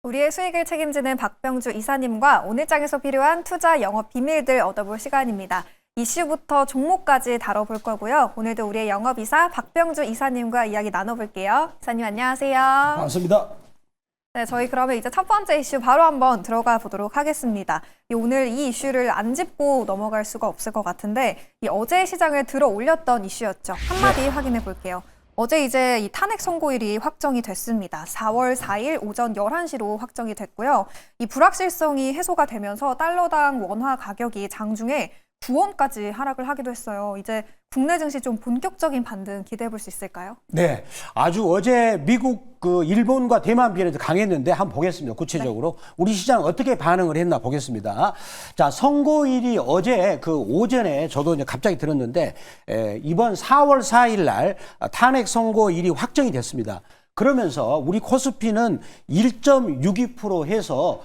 우리의 수익을 책임지는 박병주 이사님과 오늘 장에서 필요한 투자 영업 비밀들 얻어볼 시간입니다. 이슈부터 종목까지 다뤄볼 거고요. 오늘도 우리의 영업이사 박병주 이사님과 이야기 나눠볼게요. 이사님 안녕하세요. 반갑습니다. 네, 저희 그러면 이제 첫 번째 이슈 바로 한번 들어가 보도록 하겠습니다. 오늘 이 이슈를 안 짚고 넘어갈 수가 없을 것 같은데 어제 시장을 들어 올렸던 이슈였죠. 한마디 확인해 볼게요. 어제 이제 이 탄핵 선고일이 확정이 됐습니다. 4월 4일 오전 11시로 확정이 됐고요. 이 불확실성이 해소가 되면서 달러당 원화 가격이 장중에 9원까지 하락을 하기도 했어요. 이제 국내 증시 좀 본격적인 반등 기대해 볼 수 있을까요? 네, 아주 어제 미국, 일본과 대만 비해서 강했는데 한번 보겠습니다. 구체적으로 우리 시장 어떻게 반응을 했나 보겠습니다. 자, 선고일이 어제 오전에 저도 이제 갑자기 들었는데 이번 4월 4일 날 탄핵 선고일이 확정이 됐습니다. 그러면서 우리 코스피는 1.62% 해서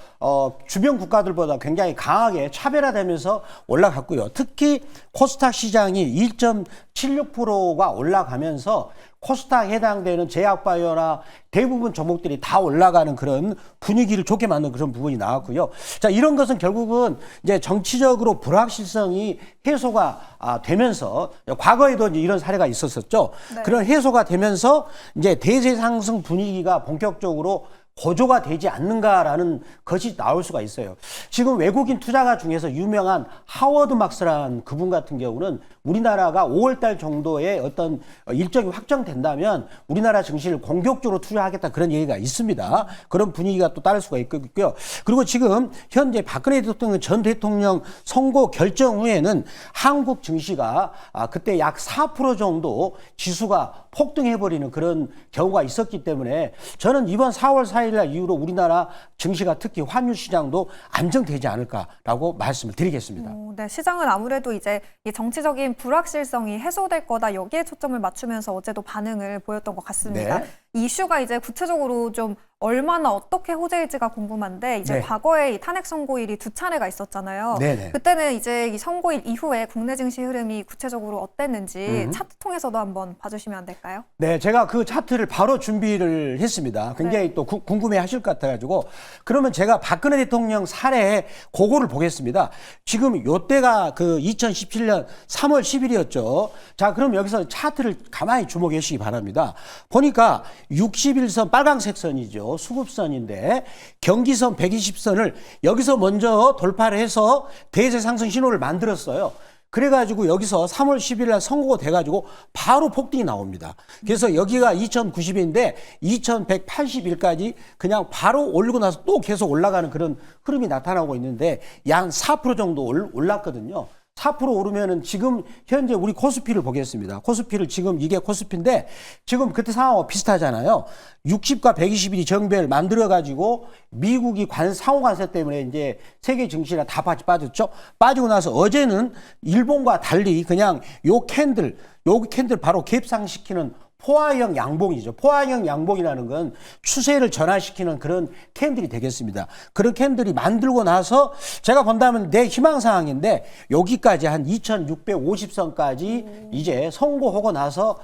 주변 국가들보다 굉장히 강하게 차별화되면서 올라갔고요. 특히 코스닥 시장이 1.76%가 올라가면서 코스닥 해당되는 제약바이오나 대부분 종목들이 다 올라가는 그런 분위기를 좋게 만든 그런 부분이 나왔고요. 자, 이런 것은 결국은 이제 정치적으로 불확실성이 해소가 되면서 과거에도 이제 이런 사례가 있었었죠. 네. 그런 해소가 되면서 이제 대세 상승 분위기가 본격적으로 고조가 되지 않는가라는 것이 나올 수가 있어요. 지금 외국인 투자가 중에서 유명한 하워드 막스라는 그분 같은 경우는 우리나라가 5월달 정도에 어떤 일정이 확정된다면 우리나라 증시를 공격적으로 투자하겠다 그런 얘기가 있습니다. 그런 분위기가 또 따를 수가 있고요. 그리고 지금 현재 박근혜 대통령 전 대통령 선고 결정 후에는 한국 증시가 그때 약 4% 정도 지수가 폭등해버리는 그런 경우가 있었기 때문에 저는 이번 4월 4일날 이후로 우리나라 증시가 특히 환율 시장도 안정되지 않을까라고 말씀을 드리겠습니다. 네, 시장은 아무래도 이제 이 정치적인 불확실성이 해소될 거다 여기에 초점을 맞추면서 어제도 반응을 보였던 것 같습니다. 네. 이슈가 이제 구체적으로 좀 얼마나 어떻게 호재일지가 궁금한데 이제 네. 과거에 이 탄핵 선고일이 두 차례가 있었잖아요. 네네. 그때는 이제 이 선고일 이후에 국내 증시 흐름이 구체적으로 어땠는지 차트 통해서도 한번 봐주시면 안 될까요? 네, 제가 그 차트를 바로 준비를 했습니다. 굉장히 또 궁금해 하실 것 같아가지고. 그러면 제가 박근혜 대통령 사례에 그거를 보겠습니다. 지금 요때가 2017년 3월 10일이었죠. 자, 그럼 여기서 차트를 가만히 주목해 주시기 바랍니다. 보니까 61선 빨강색 선이죠. 수급선인데 경기선 120선을 여기서 먼저 돌파를 해서 대세 상승 신호를 만들었어요. 그래가지고 여기서 3월 10일 날 선고가 돼가지고 바로 폭등이 나옵니다. 그래서 여기가 2090인데 2181까지 그냥 바로 올리고 나서 또 계속 올라가는 그런 흐름이 나타나고 있는데 약 4% 정도 올랐거든요. 4% 오르면은 지금 현재 우리 코스피를 보겠습니다. 코스피를 지금 이게 코스피인데 지금 그때 상황하고 비슷하잖아요. 60과 120일이 정배를 만들어가지고 미국이 상호관세 때문에 이제 세계 증시나 다 빠졌죠. 빠지고 나서 어제는 일본과 달리 그냥 요 캔들 바로 갭상시키는 포화형 양봉이죠. 포화형 양봉이라는 건 추세를 전환시키는 그런 캔들이 되겠습니다. 그런 캔들이 만들고 나서 제가 본다면 내 희망사항인데 여기까지 한 2650선까지 이제 선고하고 나서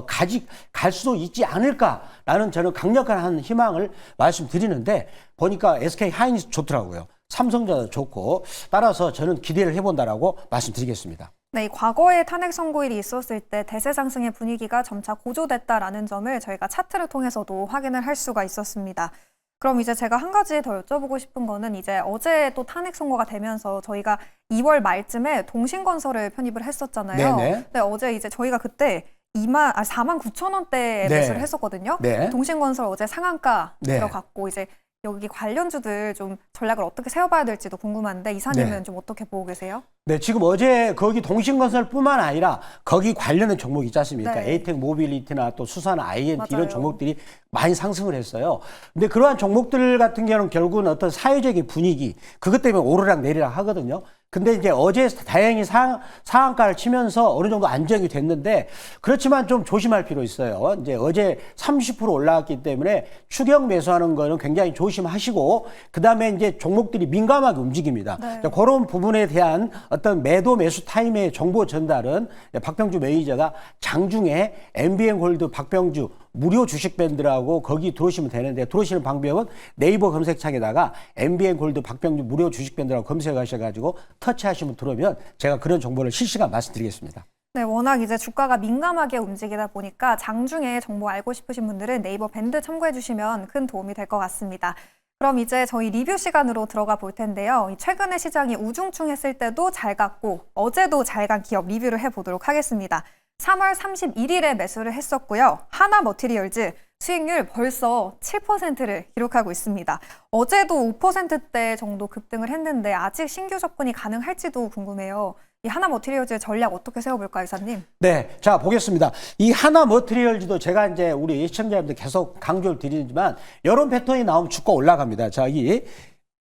갈 수도 있지 않을까라는 저는 강력한 한 희망을 말씀드리는데 보니까 SK 하이닉스 좋더라고요. 삼성전자 좋고 따라서 저는 기대를 해본다라고 말씀드리겠습니다. 네, 이 과거에 탄핵 선고일이 있었을 때 대세 상승의 분위기가 점차 고조됐다라는 점을 저희가 차트를 통해서도 확인을 할 수가 있었습니다. 그럼 이제 제가 한 가지 더 여쭤보고 싶은 거는 이제 어제 또 탄핵 선고가 되면서 저희가 2월 말쯤에 동신건설을 편입을 했었잖아요. 네네. 근데 어제 이제 저희가 그때 49,000원대에 네. 매수를 했었거든요. 네. 동신건설 어제 상한가 네. 들어갔고 이제 여기 관련주들 좀 전략을 어떻게 세워봐야 될지도 궁금한데 이사님은 네. 좀 어떻게 보고 계세요? 네, 지금 어제 거기 동신건설뿐만 아니라 거기 관련된 종목이 있지 않습니까? 네. 에이텍 모빌리티나 또 수산 INT 맞아요. 이런 종목들이 많이 상승을 했어요. 근데 그러한 종목들 같은 경우는 결국은 어떤 사회적인 분위기 그것 때문에 오르락 내리락 하거든요. 근데 이제 어제 다행히 상한가를 치면서 어느 정도 안정이 됐는데 그렇지만 좀 조심할 필요 있어요. 이제 어제 30% 올라왔기 때문에 추격 매수하는 거는 굉장히 조심하시고 그다음에 이제 종목들이 민감하게 움직입니다. 네. 그런 부분에 대한 어떤 매도 매수 타임의 정보 전달은 박병주 매니저가 장중에 MBN 골드 박병주 무료 주식 밴드라고 거기 들어오시면 되는데 들어오시는 방법은 네이버 검색창에다가 MBN 골드 박병주 무료 주식 밴드라고 검색하셔가지고 터치하시면 들어오면 제가 그런 정보를 실시간 말씀드리겠습니다. 네, 워낙 이제 주가가 민감하게 움직이다 보니까 장중에 정보 알고 싶으신 분들은 네이버 밴드 참고해 주시면 큰 도움이 될 것 같습니다. 그럼 이제 저희 리뷰 시간으로 들어가 볼 텐데요. 최근에 시장이 우중충했을 때도 잘 갔고 어제도 잘 간 기업 리뷰를 해보도록 하겠습니다. 3월 31일에 매수를 했었고요. 하나머티리얼즈 수익률 벌써 7%를 기록하고 있습니다. 어제도 5%대 정도 급등을 했는데 아직 신규 접근이 가능할지도 궁금해요. 이 하나머티리얼즈의 전략 어떻게 세워볼까요, 이사님? 네, 자 보겠습니다. 이 하나머티리얼즈도 제가 이제 우리 시청자분들 계속 강조를 드리지만 이런 패턴이 나오면 주가 올라갑니다. 자, 이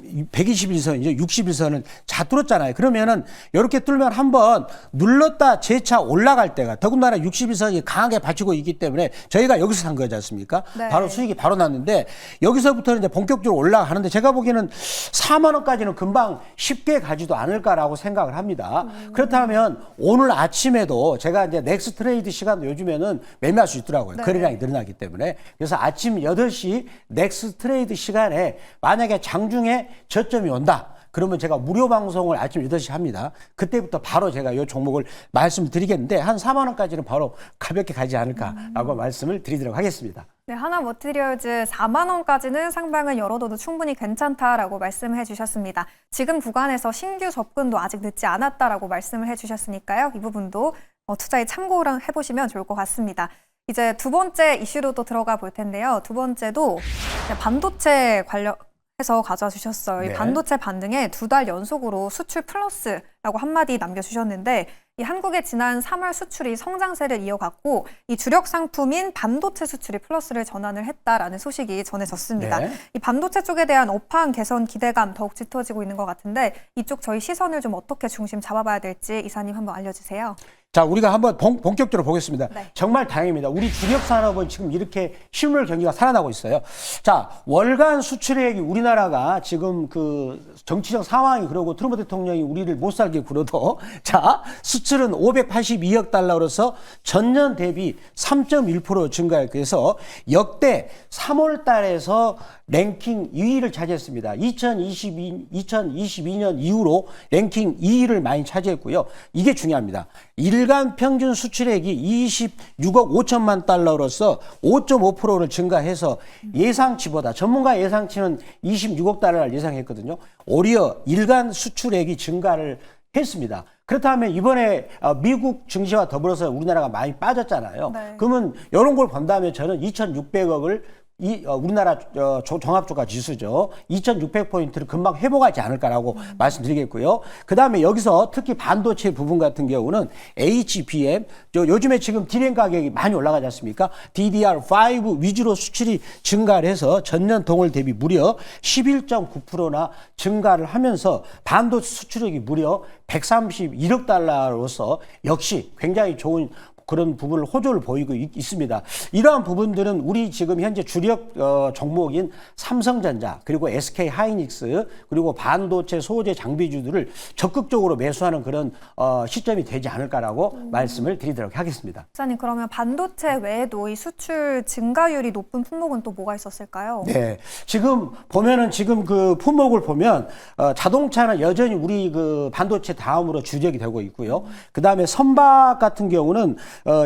121선이죠. 61선은 자 뚫었잖아요. 그러면은 이렇게 뚫면 한번 눌렀다 재차 올라갈 때가 더군다나 61선이 강하게 받치고 있기 때문에 저희가 여기서 산 거지 않습니까? 네. 바로 수익이 바로 났는데 여기서부터는 이제 본격적으로 올라가는데 제가 보기에는 4만 원까지는 금방 쉽게 가지도 않을까라고 생각을 합니다. 그렇다면 오늘 아침에도 제가 이제 넥스 트레이드 시간도 요즘에는 매매할 수 있더라고요. 네. 거래량이 늘어나기 때문에. 그래서 아침 8시 넥스 트레이드 시간에 만약에 장중에 저점이 온다. 그러면 제가 무료 방송을 아침 8시 합니다. 그때부터 바로 제가 이 종목을 말씀드리겠는데 한 4만 원까지는 바로 가볍게 가지 않을까라고 말씀을 드리도록 하겠습니다. 네, 하나머티리얼즈 4만 원까지는 상방을 열어둬도 충분히 괜찮다라고 말씀을 해주셨습니다. 지금 구간에서 신규 접근도 아직 늦지 않았다라고 말씀을 해주셨으니까요. 이 부분도 투자에 참고를 해보시면 좋을 것 같습니다. 이제 두 번째 이슈로 또 들어가 볼 텐데요. 두 번째도 반도체 관련해서 가져와 주셨어요. 네. 이 반도체 반등에 2달 연속으로 수출 플러스라고 한마디 남겨주셨는데 이 한국의 지난 3월 수출이 성장세를 이어갔고 이 주력 상품인 반도체 수출이 플러스를 전환을 했다라는 소식이 전해졌습니다. 네. 이 반도체 쪽에 대한 업황 개선 기대감 더욱 짙어지고 있는 것 같은데 이쪽 저희 시선을 좀 어떻게 중심 잡아봐야 될지 이사님 한번 알려주세요. 자, 우리가 한번 본격적으로 보겠습니다. 네. 정말 다행입니다. 우리 주력 산업은 지금 이렇게 실물 경기가 살아나고 있어요. 자, 월간 수출액이 우리나라가 지금 그 정치적 상황이 그러고 트럼프 대통령이 우리를 못 살게 굴어도 자, 수출은 582억 달러로서 전년 대비 3.1% 증가했고 해서 역대 3월 달에서 랭킹 2위를 차지했습니다. 2022년 이후로 랭킹 2위를 많이 차지했고요. 이게 중요합니다. 일간 평균 수출액이 26억 5천만 달러로서 5.5%를 증가해서 예상치보다 전문가 예상치는 26억 달러를 예상했거든요. 오히려 일간 수출액이 증가를 했습니다. 그렇다면 이번에 미국 증시와 더불어서 우리나라가 많이 빠졌잖아요. 네. 그러면 이런 걸 본다면 저는 2,600억을 우리나라 종합주가 지수죠. 2,600포인트를 금방 회복하지 않을까라고 말씀드리겠고요. 그 다음에 여기서 특히 반도체 부분 같은 경우는 HBM, 요즘에 지금 D램 가격이 많이 올라가지 않습니까? DDR5 위주로 수출이 증가를 해서 전년 동월 대비 무려 11.9%나 증가를 하면서 반도체 수출액이 무려 131억 달러로서 역시 굉장히 좋은 그런 부분을 호조를 보이고 있습니다. 이러한 부분들은 우리 지금 현재 주력 종목인 삼성전자 그리고 SK 하이닉스 그리고 반도체 소재 장비주들을 적극적으로 매수하는 그런 시점이 되지 않을까라고 말씀을 드리도록 하겠습니다. 기사님 그러면 반도체 외에도 이 수출 증가율이 높은 품목은 또 뭐가 있었을까요? 네, 지금 보면은 지금 그 품목을 보면 자동차는 여전히 우리 그 반도체 다음으로 주력이 되고 있고요. 그 다음에 선박 같은 경우는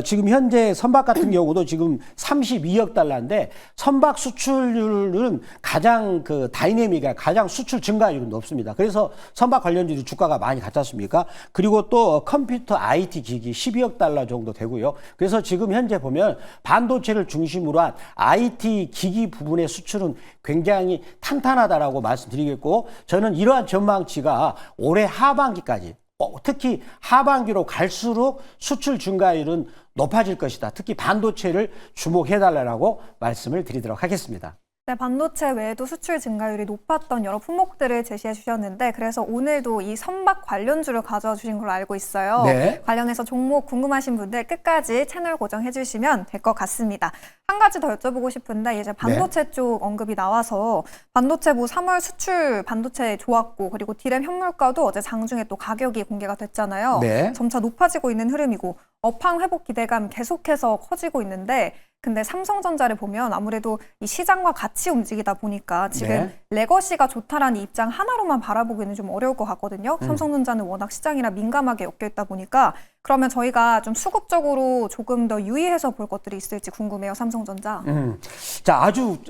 지금 현재 선박 같은 경우도 지금 32억 달러인데 선박 수출률은 가장 그 다이내믹이 가장 수출 증가율은 높습니다. 그래서 선박 관련주들 주가가 많이 갔지 않습니까? 그리고 또 컴퓨터 IT 기기 12억 달러 정도 되고요. 그래서 지금 현재 보면 반도체를 중심으로 한 IT 기기 부분의 수출은 굉장히 탄탄하다라고 말씀드리겠고 저는 이러한 전망치가 올해 하반기까지 특히 하반기로 갈수록 수출 증가율은 높아질 것이다. 특히 반도체를 주목해달라고 말씀을 드리도록 하겠습니다. 네, 반도체 외에도 수출 증가율이 높았던 여러 품목들을 제시해 주셨는데 그래서 오늘도 이 선박 관련주를 가져와 주신 걸로 알고 있어요. 네. 관련해서 종목 궁금하신 분들 끝까지 채널 고정해 주시면 될 것 같습니다. 한 가지 더 여쭤보고 싶은데 이제 반도체 쪽 언급이 나와서 반도체 3월 수출 반도체 좋았고 그리고 D램 현물가도 어제 장중에 또 가격이 공개가 됐잖아요. 네. 점차 높아지고 있는 흐름이고 업황 회복 기대감 계속해서 커지고 있는데 근데 삼성전자를 보면 아무래도 이 시장과 같이 움직이다 보니까 지금 네. 레거시가 좋다라는 입장 하나로만 바라보기는 좀 어려울 것 같거든요. 삼성전자는 워낙 시장이라 민감하게 엮여있다 보니까 그러면 저희가 좀 수급적으로 조금 더 유의해서 볼 것들이 있을지 궁금해요. 삼성전자. 자,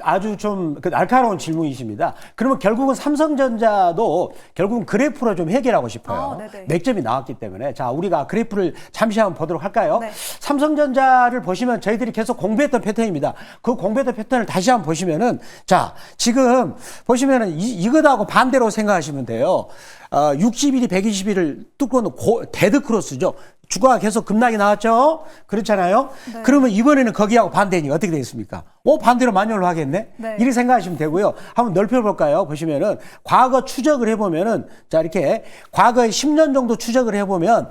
아주 좀 날카로운 질문이십니다. 그러면 결국은 삼성전자도 결국은 그래프로 좀 해결하고 싶어요. 네네. 맥점이 나왔기 때문에. 자, 우리가 그래프를 잠시 한번 보도록 할까요? 네. 삼성전자를 보시면 저희들이 계속 공부했던 패턴입니다. 그 공부했던 패턴을 다시 한번 보시면은, 자, 지금 보시면은 이거하고 반대로 생각하시면 돼요. 60일이 120일을 뚫고 데드 크로스죠. 주가가 계속 급락이 나왔죠? 그렇잖아요? 네. 그러면 이번에는 거기하고 반대니까 어떻게 되겠습니까? 반대로 마뉴얼로 하겠네? 네. 이렇게 생각하시면 되고요. 한번 넓혀볼까요? 보시면은, 과거 추적을 해보면은, 자, 이렇게, 과거에 10년 정도 추적을 해보면,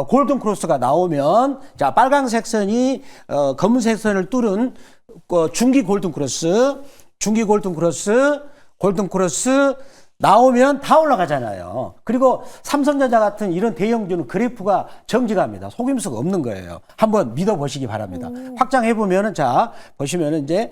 골든 크로스가 나오면, 자, 빨간색 선이, 검은색 선을 뚫은, 중기 골든 크로스, 골든 크로스, 나오면 다 올라가잖아요. 그리고 삼성전자 같은 이런 대형주는 그래프가 정지갑니다. 속임수가 없는 거예요. 한번 믿어보시기 바랍니다. 확장해보면은, 자, 보시면은 이제,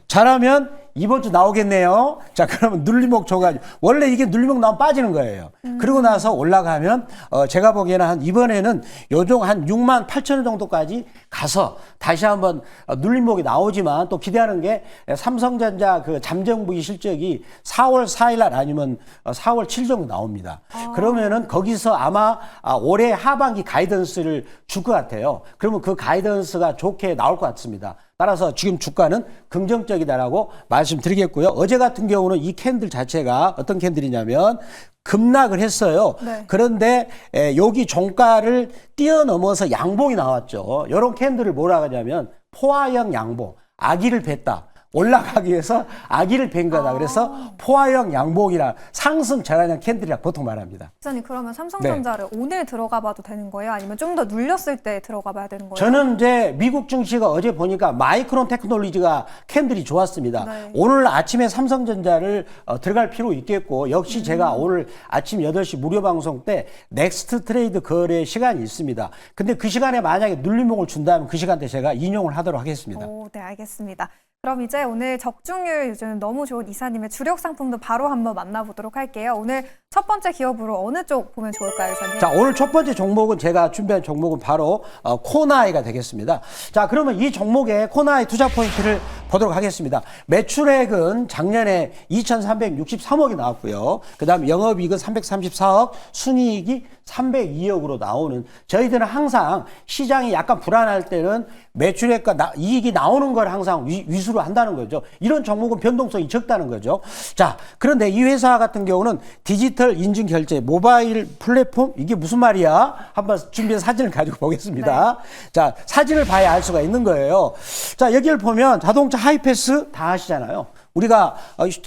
잘하면 이번 주 나오겠네요. 자, 그러면 눌림목 줘가지고. 원래 이게 눌림목 나오면 빠지는 거예요. 그러고 나서 올라가면, 제가 보기에는 이번에는 요정 한 6만 8천 원 정도까지 가서 다시 한번 눌림목이 나오지만 또 기대하는 게 삼성전자 그 잠정부의 실적이 4월 4일 날 아니면 4월 7일 정도 나옵니다. 그러면은 거기서 아마 올해 하반기 가이던스를 줄 것 같아요. 그러면 그 가이던스가 좋게 나올 것 같습니다. 따라서 지금 주가는 긍정적이다라고 말씀드리겠고요. 어제 같은 경우는 이 캔들 자체가 어떤 캔들이냐면 급락을 했어요. 네. 그런데 여기 종가를 뛰어넘어서 양봉이 나왔죠. 이런 캔들을 뭐라 하냐면 포화형 양봉, 아기를 뱄다. 올라가기 위해서 아기를 뵌 거다. 그래서 포화형 양봉이라 상승 전환형 캔들이라 보통 말합니다. 기자님 그러면 삼성전자를 오늘 들어가 봐도 되는 거예요? 아니면 좀 더 눌렸을 때 들어가 봐야 되는 거예요? 저는 이제 미국 증시가 어제 보니까 마이크론 테크놀로지가 캔들이 좋았습니다. 네. 오늘 아침에 삼성전자를 들어갈 필요 있겠고 역시 제가 오늘 아침 8시 무료 방송 때 넥스트 트레이드 거래 시간이 있습니다. 근데 그 시간에 만약에 눌림목을 준다면 그 시간대 제가 인용을 하도록 하겠습니다. 네, 알겠습니다. 그럼 이제 오늘 적중률 요즘 너무 좋은 이사님의 주력 상품도 바로 한번 만나보도록 할게요. 오늘 첫 번째 기업으로 어느 쪽 보면 좋을까요, 이사님? 자, 오늘 첫 번째 종목은 제가 준비한 종목은 바로 코나이가 되겠습니다. 자, 그러면 이 종목의 코나이 투자 포인트를 보도록 하겠습니다. 매출액은 작년에 2,363억이 나왔고요. 그 다음 영업이익은 334억, 순이익이 302억으로 나오는, 저희들은 항상 시장이 약간 불안할 때는 매출액과 이익이 나오는 걸 항상 위주로 한다는 거죠. 이런 종목은 변동성이 적다는 거죠. 자, 그런데 이 회사 같은 경우는 디지털 인증 결제 모바일 플랫폼, 이게 무슨 말이야? 한번 준비해서 사진을 가지고 보겠습니다. 네. 자, 사진을 봐야 알 수가 있는 거예요. 자, 여기를 보면 자동차 하이패스 다 하시잖아요. 우리가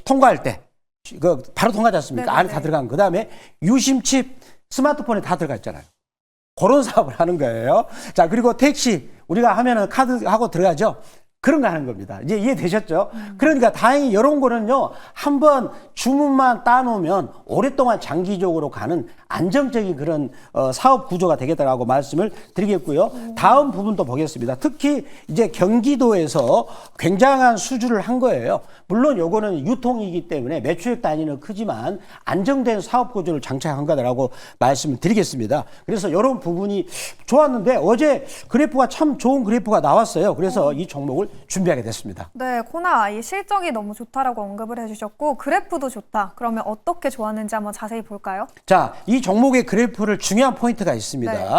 통과할 때 바로 통과하지 않습니까? 네네네. 안에 다 들어간 거. 그다음에 유심칩 스마트폰에 다 들어가 있잖아요. 그런 사업을 하는 거예요. 자, 그리고 택시 우리가 하면은 카드하고 들어가죠. 그런 거 하는 겁니다. 이제 이해되셨죠? 그러니까 다행히 이런 거는요, 한번 주문만 따놓으면 오랫동안 장기적으로 가는 안정적인 그런 사업 구조가 되겠다라고 말씀을 드리겠고요. 다음 부분도 보겠습니다. 특히 이제 경기도에서 굉장한 수주를 한 거예요. 물론 요거는 유통이기 때문에 매출액 단위는 크지만 안정된 사업 구조를 장착한 거다라고 말씀을 드리겠습니다. 그래서 이런 부분이 좋았는데 어제 그래프가 참 좋은 그래프가 나왔어요. 그래서 이 종목을 준비하게 됐습니다. 네, 코나이 실적이 너무 좋다라고 언급을 해주셨고 그래프도 좋다. 그러면 어떻게 좋았는지 한번 자세히 볼까요? 자, 이 종목의 그래프를 중요한 포인트가 있습니다. 네.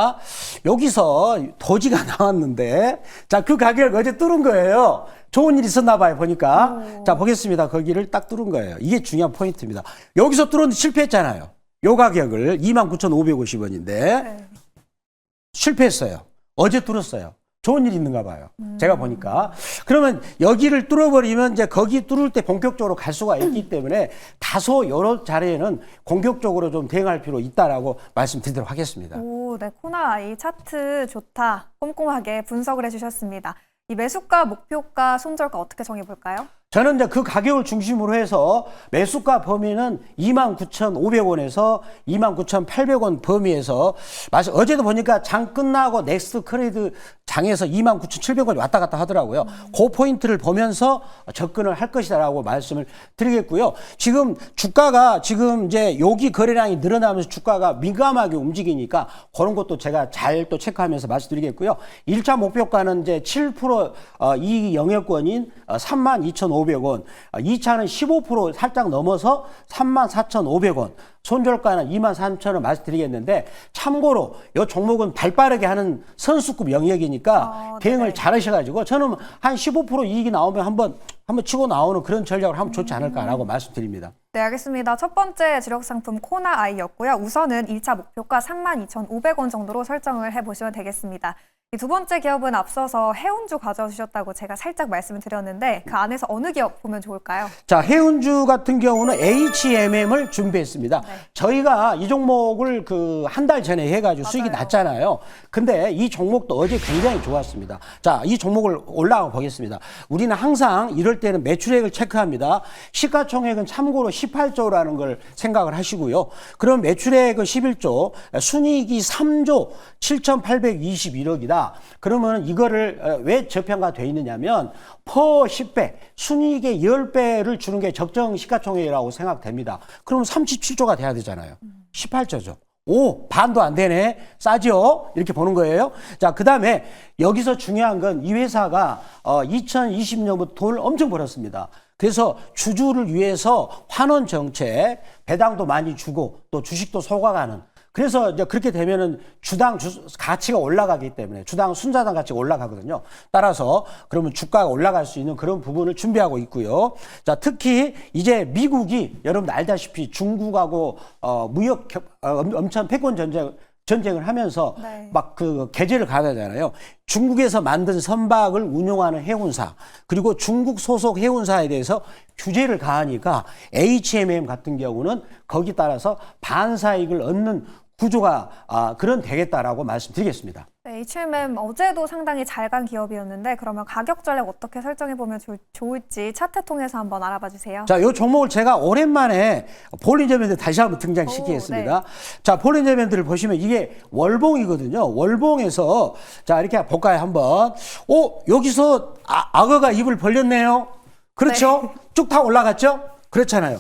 여기서 도지가 나왔는데, 자, 그 가격을 어제 뚫은 거예요. 좋은 일 있었나 봐요, 보니까. 자, 보겠습니다. 거기를 딱 뚫은 거예요. 이게 중요한 포인트입니다. 여기서 뚫었는데 실패했잖아요. 요 가격을 29,550원인데 네. 실패했어요. 어제 뚫었어요. 좋은 일이 있는가 봐요. 제가 보니까. 그러면 여기를 뚫어버리면 이제 거기 뚫을 때 본격적으로 갈 수가 있기 때문에 다소 여러 자리에는 공격적으로 좀 대응할 필요 있다라고 말씀드리도록 하겠습니다. 오, 네, 코나이 차트 좋다. 꼼꼼하게 분석을 해주셨습니다. 이 매수가, 목표가, 손절가 어떻게 정해볼까요? 저는 이제 그 가격을 중심으로 해서 매수가 범위는 29,500원에서 29,800원 범위에서 어제도 보니까 장 끝나고 넥스트 트레이드 장에서 29,700원이 왔다 갔다 하더라고요. 그 포인트를 보면서 접근을 할 것이다라고 말씀을 드리겠고요. 지금 주가가 지금 이제 여기 거래량이 늘어나면서 주가가 민감하게 움직이니까 그런 것도 제가 잘 또 체크하면서 말씀드리겠고요. 1차 목표가는 이제 7% 이익 영역권인 32,500원, 2차는 15% 살짝 넘어서 34,500원, 손절가는 23,000원 말씀드리겠는데 참고로 이 종목은 발빠르게 하는 선수급 영역이니까 대응을 네네. 잘 하셔가지고 저는 한 15% 이익이 나오면 한번 치고 나오는 그런 전략을 하면 좋지 않을까라고 말씀드립니다. 네, 알겠습니다. 첫 번째 주력 상품 코나 아이였고요. 우선은 1차 목표가 32,500원 정도로 설정을 해보시면 되겠습니다. 이 두 번째 기업은 앞서서 해운주 가져주셨다고 제가 살짝 말씀을 드렸는데 그 안에서 어느 기업 보면 좋을까요? 자, 해운주 같은 경우는 HMM을 준비했습니다. 네. 저희가 이 종목을 그 한 달 전에 해가지고 수익이 맞아요. 났잖아요. 근데 이 종목도 어제 굉장히 좋았습니다. 자, 이 종목을 올라가 보겠습니다. 우리는 항상 이럴 때는 매출액을 체크합니다. 시가총액은 참고로 18조라는 걸 생각을 하시고요. 그럼 매출액은 11조, 순이익이 3조 7,821억이다. 그러면 이거를 왜 저평가되어 있느냐면 퍼 10배, 순이익의 10배를 주는 게 적정 시가총액이라고 생각됩니다. 그러면 37조가 돼야 되잖아요. 18조죠. 오, 반도 안 되네. 싸죠? 이렇게 보는 거예요. 자, 그 다음에 여기서 중요한 건 이 회사가 2020년부터 돈을 엄청 벌었습니다. 그래서 주주를 위해서 환원 정책, 배당도 많이 주고 또 주식도 쏘아가는 그래서 이제 그렇게 되면은 주당 가치가 올라가기 때문에 주당 순자당 가치가 올라가거든요. 따라서 그러면 주가가 올라갈 수 있는 그런 부분을 준비하고 있고요. 자, 특히 이제 미국이 여러분 알다시피 중국하고 무역 엄청 패권 전쟁을 하면서 네. 막 그 개제를 가하잖아요. 중국에서 만든 선박을 운용하는 해운사 그리고 중국 소속 해운사에 대해서 규제를 가하니까 HMM 같은 경우는 거기 따라서 반사이익을 얻는 구조가 그런 되겠다라고 말씀드리겠습니다. 네, HMM 어제도 상당히 잘 간 기업이었는데 그러면 가격 전략 어떻게 설정해 보면 좋을지 차트 통해서 한번 알아봐 주세요. 자, 이 종목을 제가 오랜만에 볼린저 밴드 다시 한번 등장시키겠습니다. 자, 볼린저 밴드를 보시면 이게 월봉이거든요. 월봉에서 자, 이렇게 볼까요, 한번. 여기서 악어가 입을 벌렸네요. 그렇죠? 쭉 다 올라갔죠? 그렇잖아요.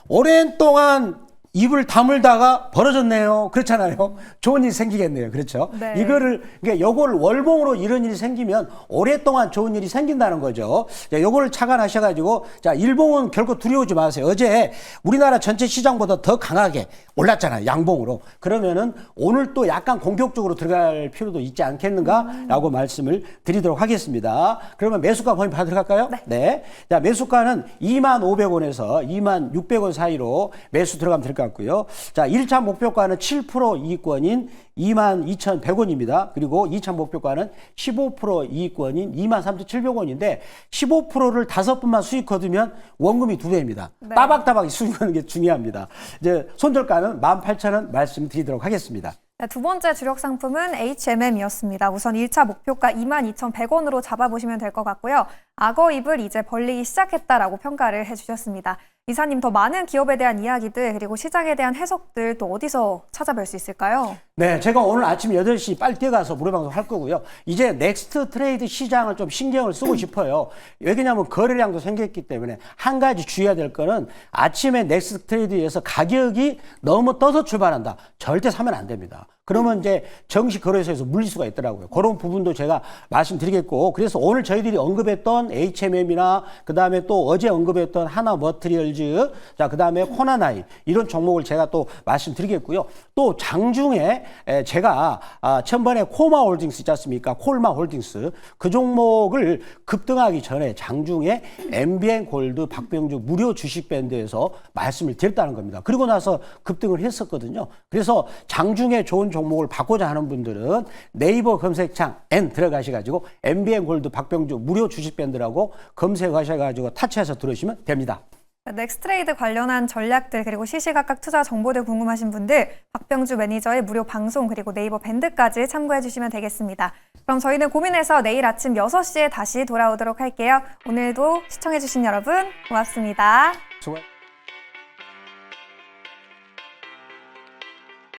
오랜 동안 입을 다물다가 벌어졌네요. 그렇잖아요. 좋은 일이 생기겠네요. 그렇죠. 네. 그러니까 요걸 월봉으로 이런 일이 생기면 오랫동안 좋은 일이 생긴다는 거죠. 자, 요거를 착안하셔가지고, 자, 일봉은 결코 두려우지 마세요. 어제 우리나라 전체 시장보다 더 강하게 올랐잖아요. 양봉으로. 그러면은 오늘 또 약간 공격적으로 들어갈 필요도 있지 않겠는가라고 말씀을 드리도록 하겠습니다. 그러면 매수가 범위 바로 들어갈까요? 네. 자, 매수가는 25,500원에서 26,000원 사이로 매수 들어가면 될 것 같고요. 자, 1차 목표가는 7% 이익권인 22,100원입니다. 그리고 2차 목표가는 15% 이익권인 23,700원인데 15%를 5번만 수익 거두면 원금이 2배입니다. 네. 따박따박 수익 거는 게 중요합니다. 이제 손절가는 18,000원 말씀드리도록 하겠습니다. 네, 두 번째 주력 상품은 HMM이었습니다. 우선 1차 목표가 22,100원으로 잡아보시면 될 것 같고요. 악어 입을 이제 벌리기 시작했다라고 평가를 해주셨습니다. 이사님, 더 많은 기업에 대한 이야기들 그리고 시장에 대한 해석들 또 어디서 찾아뵐 수 있을까요? 네, 제가 오늘 아침 8시 빨리 뛰어가서 무료방송 할 거고요. 이제 넥스트 트레이드 시장을 좀 신경을 쓰고 싶어요. 왜냐하면 거래량도 생겼기 때문에 한 가지 주의해야 될 거는 아침에 넥스트 트레이드에서 가격이 너무 떠서 출발한다. 절대 사면 안 됩니다. 그러면 이제 정식 거래소에서 물릴 수가 있더라고요. 그런 부분도 제가 말씀드리겠고, 그래서 오늘 저희들이 언급했던 HMM이나 그 다음에 또 어제 언급했던 하나 머티리얼즈, 자, 그 다음에 코나나이 이런 종목을 제가 또 말씀드리겠고요. 또 장중에 제가 전번에 코마 홀딩스 있지 않습니까? 콜마 홀딩스 그 종목을 급등하기 전에 장중에 MBN 골드 박병주 무료 주식 밴드에서 말씀을 드렸다는 겁니다. 그리고 나서 급등을 했었거든요. 그래서 장중에 좋은 종목을 받고자 하는 분들은 네이버 검색창 N 들어가셔가지고 MBN 골드 박병주 무료 주식 밴드라고 검색하셔가지고 타치해서 들으시면 됩니다. 넥스트레이드 관련한 전략들 그리고 시시각각 투자 정보들 궁금하신 분들 박병주 매니저의 무료 방송 그리고 네이버 밴드까지 참고해 주시면 되겠습니다. 그럼 저희는 고민해서 내일 아침 6시에 다시 돌아오도록 할게요. 오늘도 시청해주신 여러분 고맙습니다. 수고.